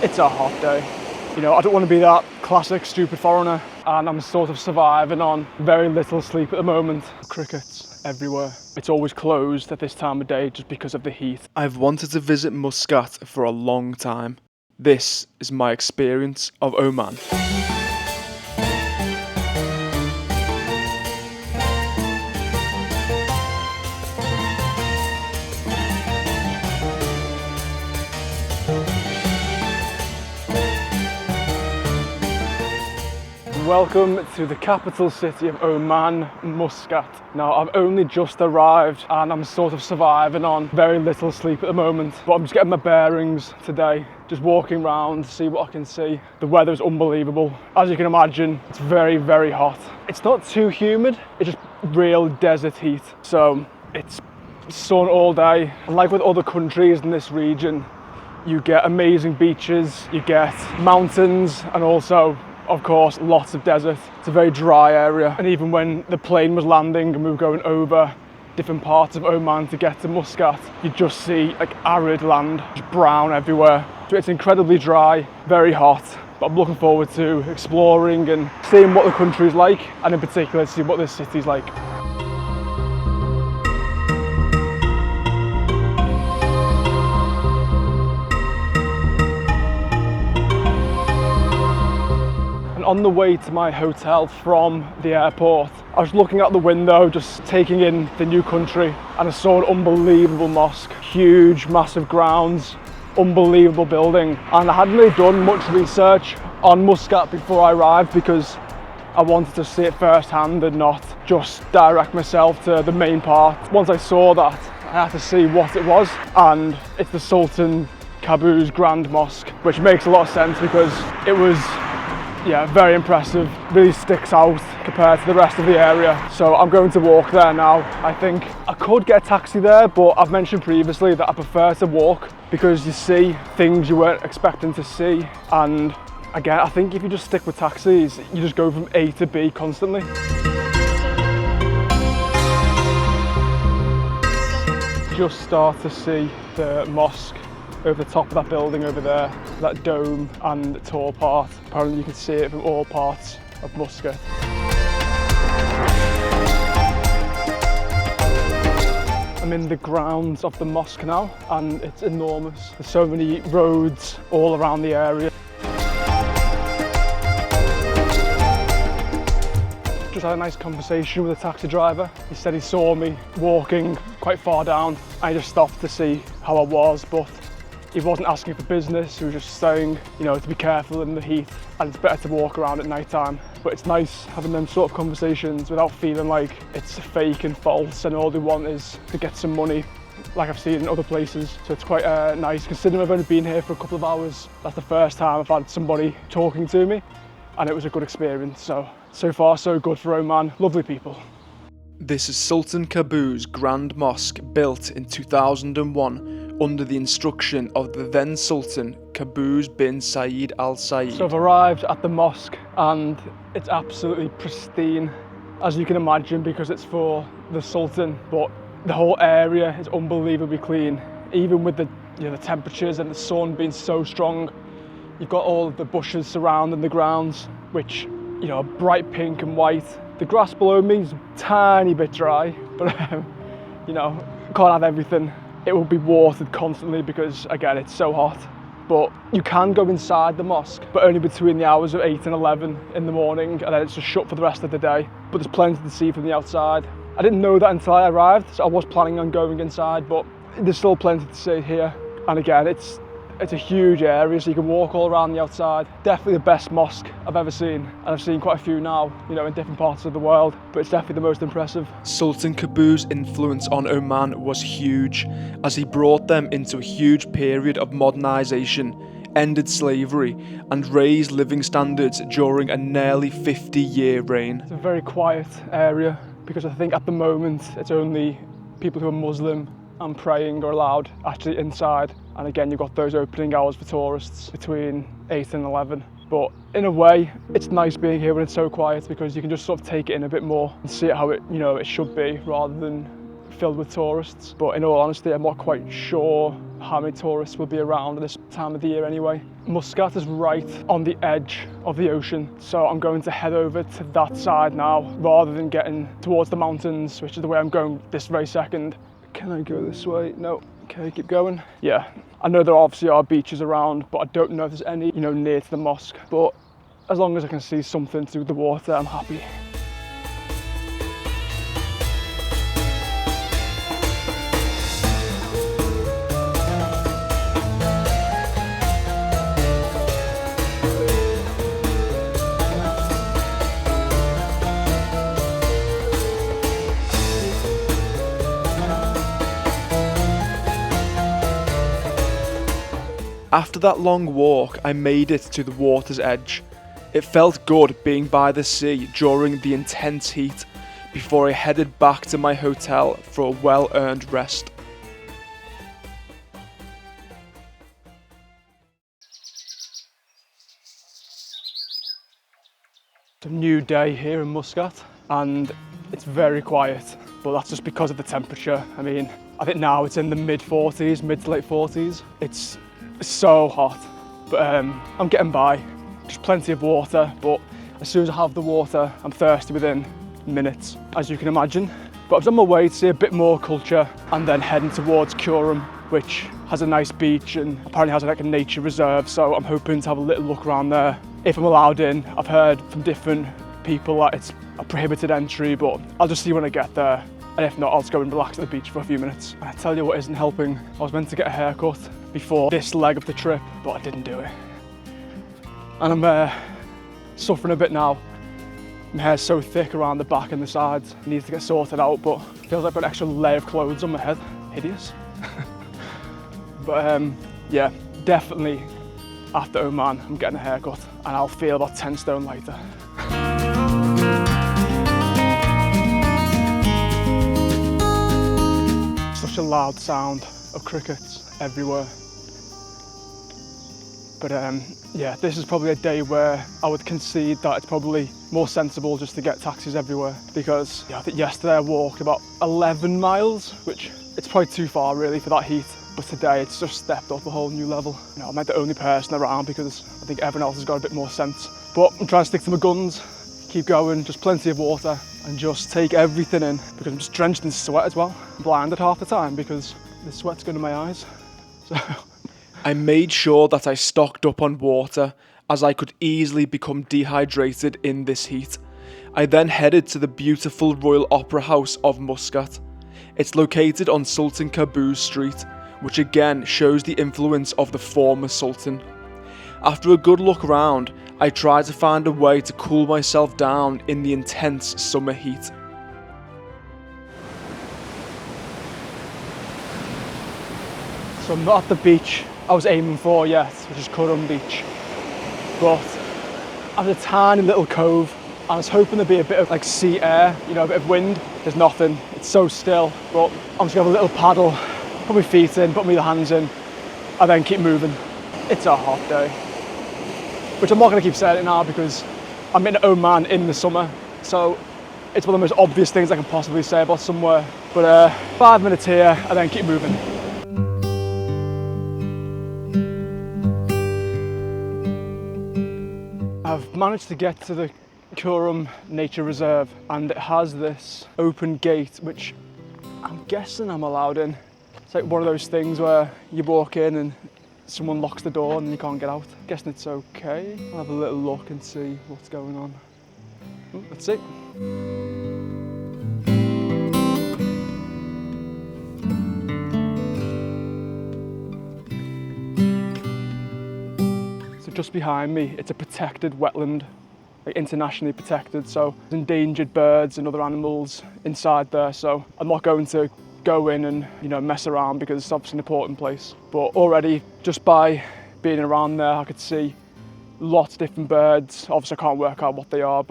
It's a hot day. You know, I don't want to be that classic stupid foreigner, and I'm sort of surviving on very little sleep at the moment. Crickets everywhere. It's always closed at this time of day just because of the heat. I've wanted to visit Muscat for a long time. This is my experience of Oman. Welcome to the capital city of Oman, Muscat. Now, I've only just arrived and I'm sort of surviving on very little sleep at the moment, but I'm just getting my bearings today, just walking around, see what I can see. The weather is unbelievable. As you can imagine, it's very, very hot. It's not too humid, it's just real desert heat. So it's sun all day. And like with other countries in this region, you get amazing beaches, you get mountains, and also of course, lots of desert. It's a very dry area. And even when the plane was landing and we were going over different parts of Oman to get to Muscat, you just see like arid land, just brown everywhere. So it's incredibly dry, very hot. But I'm looking forward to exploring and seeing what the country's like, and in particular, see what this city's like. On the way to my hotel from the airport, I was looking out the window, just taking in the new country, and I saw an unbelievable mosque. Huge, massive grounds, unbelievable building. And I hadn't really done much research on Muscat before I arrived because I wanted to see it firsthand and not just direct myself to the main part. Once I saw that, I had to see what it was, and it's the Sultan Qaboos Grand Mosque, which makes a lot of sense because it was very impressive, really sticks out compared to the rest of the area. So I'm going to walk there now. I think I could get a taxi there, but I've mentioned previously that I prefer to walk because you see things you weren't expecting to see. And again, I think if you just stick with taxis, you just go from A to B constantly. Just start to see the mosque over the top of that building over there, that dome and the tall part. Apparently you can see it from all parts of Muscat. I'm in the grounds of the mosque now, and it's enormous. There's so many roads all around the area. Just had a nice conversation with a taxi driver. He said he saw me walking quite far down. I just stopped to see how I was, but he wasn't asking for business, he was just saying, you know, to be careful in the heat and it's better to walk around at night time. But it's nice having them sort of conversations without feeling like it's fake and false and all they want is to get some money, like I've seen in other places. So it's quite nice, considering I've only been here for a couple of hours. That's the first time I've had somebody talking to me, and it was a good experience. So far so good for Oman, lovely people. This is Sultan Qaboos Grand Mosque, built in 2001 under the instruction of the then Sultan Qaboos bin Saeed Al Saeed. So I've arrived at the mosque and it's absolutely pristine, as you can imagine, because it's for the Sultan, but the whole area is unbelievably clean. Even with the temperatures and the sun being so strong, you've got all of the bushes surrounding the grounds, which are bright pink and white. The grass below me is a tiny bit dry, but can't have everything. It will be watered constantly because, again, it's so hot. But you can go inside the mosque, but only between the hours of 8 and 11 in the morning, and then it's just shut for the rest of the day. But there's plenty to see from the outside. I didn't know that until I arrived, so I was planning on going inside, but there's still plenty to see here. And again, it's a huge area, so you can walk all around the outside. Definitely the best mosque I've ever seen, and I've seen quite a few now, in different parts of the world, but it's definitely the most impressive. Sultan Qaboos' influence on Oman was huge, as he brought them into a huge period of modernisation, ended slavery, and raised living standards during a nearly 50-year reign. It's a very quiet area, because I think at the moment it's only people who are Muslim and praying are allowed actually inside. And again, you've got those opening hours for tourists between 8 and 11. But in a way, it's nice being here when it's so quiet because you can just sort of take it in a bit more and see it how it should be, rather than filled with tourists. But in all honesty, I'm not quite sure how many tourists will be around at this time of the year anyway. Muscat is right on the edge of the ocean, so I'm going to head over to that side now rather than getting towards the mountains, which is the way I'm going this very second. Can I go this way? No. Okay, keep going. Yeah, I know there obviously are beaches around, but I don't know if there's any, near to the mosque. But as long as I can see something to do with the water, I'm happy. After that long walk, I made it to the water's edge. It felt good being by the sea during the intense heat before I headed back to my hotel for a well-earned rest. It's a new day here in Muscat and it's very quiet, but that's just because of the temperature. I mean, I think now it's in the mid to late 40s. It's so hot, but I'm getting by. Just plenty of water, but as soon as I have the water, I'm thirsty within minutes, as you can imagine. But I was on my way to see a bit more culture and then heading towards Qurum, which has a nice beach and apparently has like a nature reserve, so I'm hoping to have a little look around there. If I'm allowed in, I've heard from different people that it's a prohibited entry, but I'll just see when I get there. And if not, I'll just go and relax at the beach for a few minutes. And I tell you what isn't helping, I was meant to get a haircut before this leg of the trip, but I didn't do it. And I'm suffering a bit now. My hair's so thick around the back and the sides, it needs to get sorted out, but it feels like I've got an extra layer of clothes on my head. Hideous. But yeah, definitely after Oman, I'm getting a haircut and I'll feel about 10 stone lighter. Such a loud sound of crickets everywhere. But yeah, this is probably a day where I would concede that it's probably more sensible just to get taxis everywhere, because yeah, I think yesterday I walked about 11 miles, which it's probably too far really for that heat. But today it's just stepped up a whole new level. I'm like the only person around because I think everyone else has got a bit more sense. But I'm trying to stick to my guns, keep going, just plenty of water and just take everything in, because I'm just drenched in sweat as well. I'm blinded half the time because the sweat's going to my eyes. So I made sure that I stocked up on water, as I could easily become dehydrated in this heat. I then headed to the beautiful Royal Opera House of Muscat. It's located on Sultan Qaboos Street, which again shows the influence of the former Sultan. After a good look around, I tried to find a way to cool myself down in the intense summer heat. So I'm not at the beach I was aiming for yet, which is Qurum Beach. But I'm in a tiny little cove and I was hoping there'd be a bit of like sea air, a bit of wind. There's nothing, it's so still. But I'm just gonna have a little paddle, put my feet in, put my hands in, and then keep moving. It's a hot day. Which I'm not gonna keep saying it now because I'm in Oman in the summer. So it's one of the most obvious things I can possibly say about somewhere. But 5 minutes here and then keep moving. I've managed to get to the Qurum Nature Reserve and it has this open gate which I'm guessing I'm allowed in. It's like one of those things where you walk in and someone locks the door and you can't get out. I'm guessing it's okay. I'll have a little look and see what's going on. Let's see. Just behind me, it's a protected wetland, like internationally protected, so there's endangered birds and other animals inside there, so I'm not going to go in and mess around because it's obviously an important place. But already, just by being around there, I could see lots of different birds. Obviously I can't work out what they are,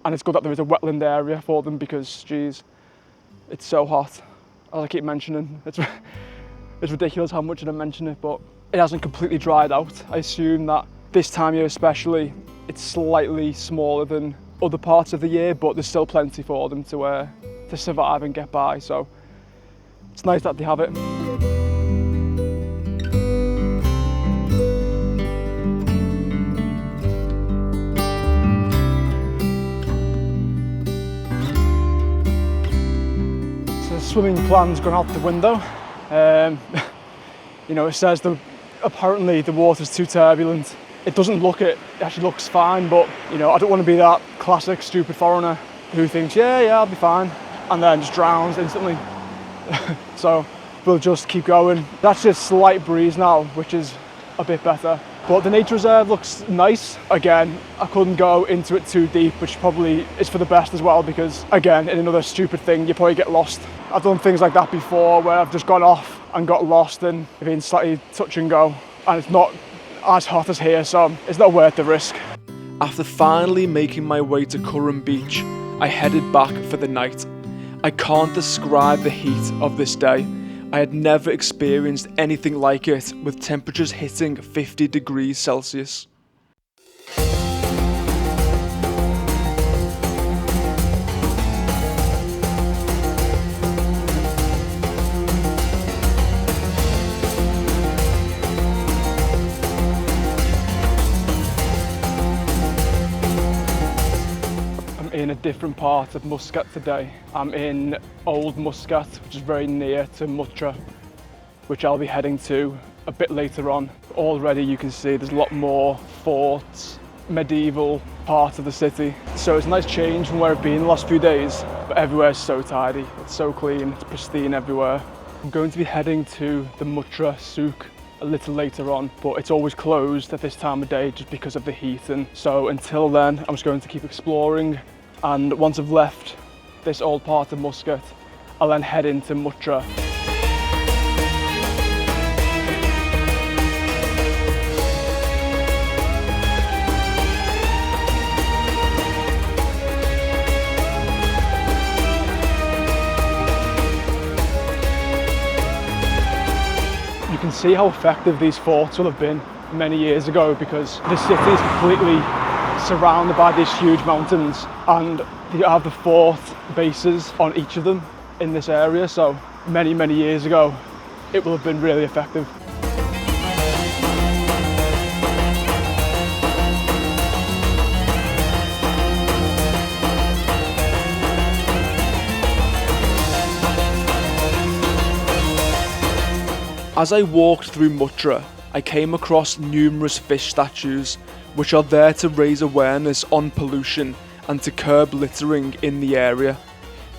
and it's good that there is a wetland area for them because, geez, it's so hot, as I keep mentioning. It's ridiculous how much I mention it, but it hasn't completely dried out. I assume that this time of year especially, it's slightly smaller than other parts of the year, but there's still plenty for them to survive and get by. So it's nice that they have it. So the swimming plan's gone out the window. You know, it says that apparently the water's too turbulent. It doesn't look it, actually looks fine, but you know, I don't want to be that classic stupid foreigner who thinks, yeah, I'll be fine, and then just drowns instantly. So we'll just keep going. That's just slight breeze now, which is a bit better. But the nature reserve looks nice. Again, I couldn't go into it too deep, which probably is for the best as well, because again, in another stupid thing, you probably get lost. I've done things like that before where I've just gone off and got lost and been slightly touch and go, and it's not as hot as here, so it's not worth the risk. After finally making my way to Qurum Beach, I headed back for the night. I can't describe the heat of this day. I had never experienced anything like it, with temperatures hitting 50 degrees Celsius. In a different part of Muscat today. I'm in Old Muscat, which is very near to Muttrah, which I'll be heading to a bit later on. Already you can see there's a lot more forts, medieval part of the city. So it's a nice change from where I've been the last few days, but everywhere's so tidy, it's so clean, it's pristine everywhere. I'm going to be heading to the Muttrah souk a little later on, but it's always closed at this time of day just because of the heat, and so until then I'm just going to keep exploring. And once I've left this old part of Muscat, I'll then head into Muttrah. You can see how effective these forts will have been many years ago, because the city is completely surrounded by these huge mountains, and you have the fort bases on each of them in this area, so many years ago it will have been really effective. As I walked through Muttrah, I came across numerous fish statues, which are there to raise awareness on pollution and to curb littering in the area.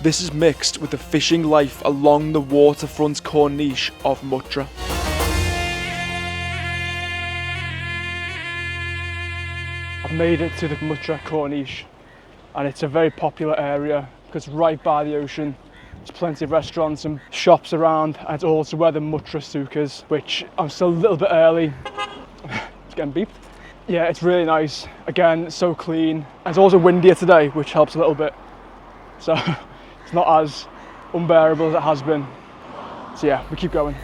This is mixed with the fishing life along the waterfront corniche of Muttrah. I've made it to the Muttrah corniche, and it's a very popular area because right by the ocean. There's plenty of restaurants and shops around, and it's also where the Muttrah souk is, which I'm still a little bit early. It's getting beeped. Yeah, it's really nice. Again, it's so clean. And it's also windier today, which helps a little bit. So it's not as unbearable as it has been. So yeah, we keep going.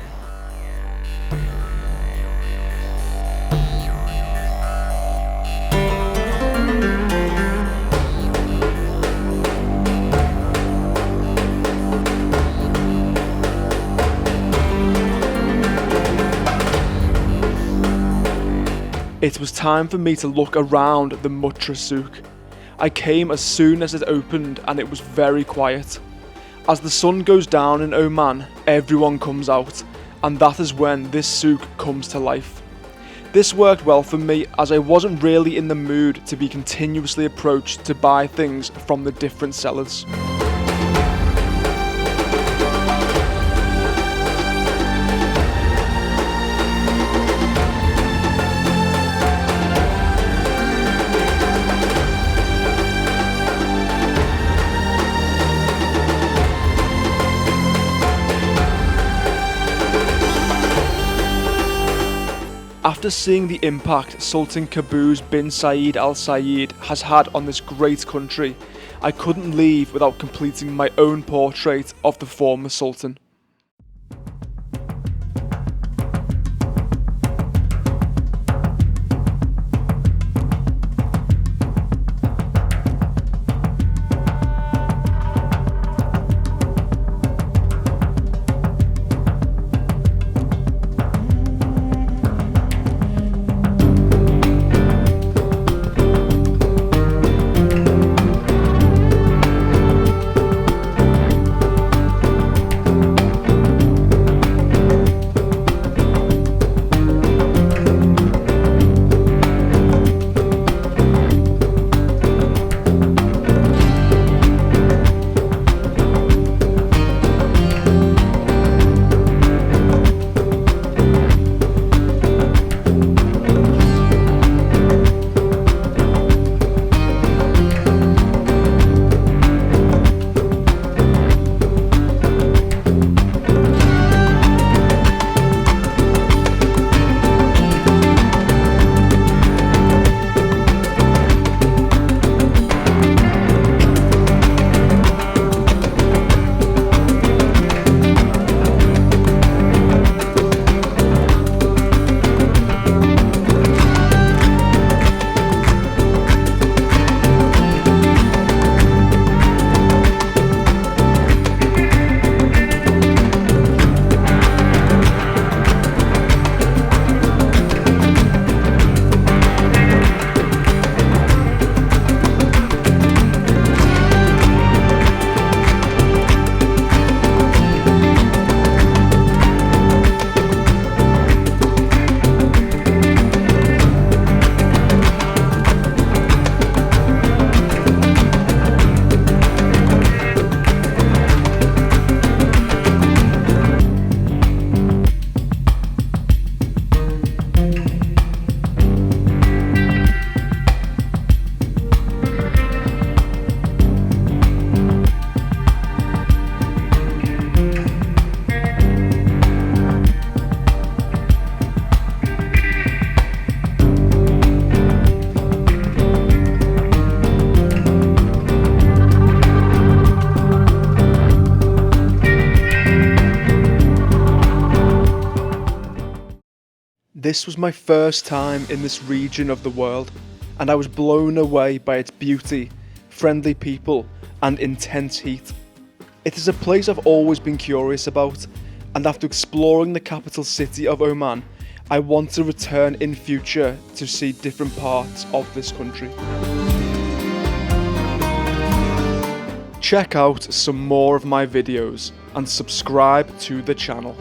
It was time for me to look around the Muttrah souk. I came as soon as it opened, and it was very quiet. As the sun goes down in Oman, everyone comes out, and that is when this souk comes to life. This worked well for me, as I wasn't really in the mood to be continuously approached to buy things from the different sellers. After seeing the impact Sultan Qaboos bin Saeed Al Saeed has had on this great country, I couldn't leave without completing my own portrait of the former Sultan. This was my first time in this region of the world, and I was blown away by its beauty, friendly people, and intense heat. It is a place I've always been curious about, and after exploring the capital city of Oman, I want to return in future to see different parts of this country. Check out some more of my videos and subscribe to the channel.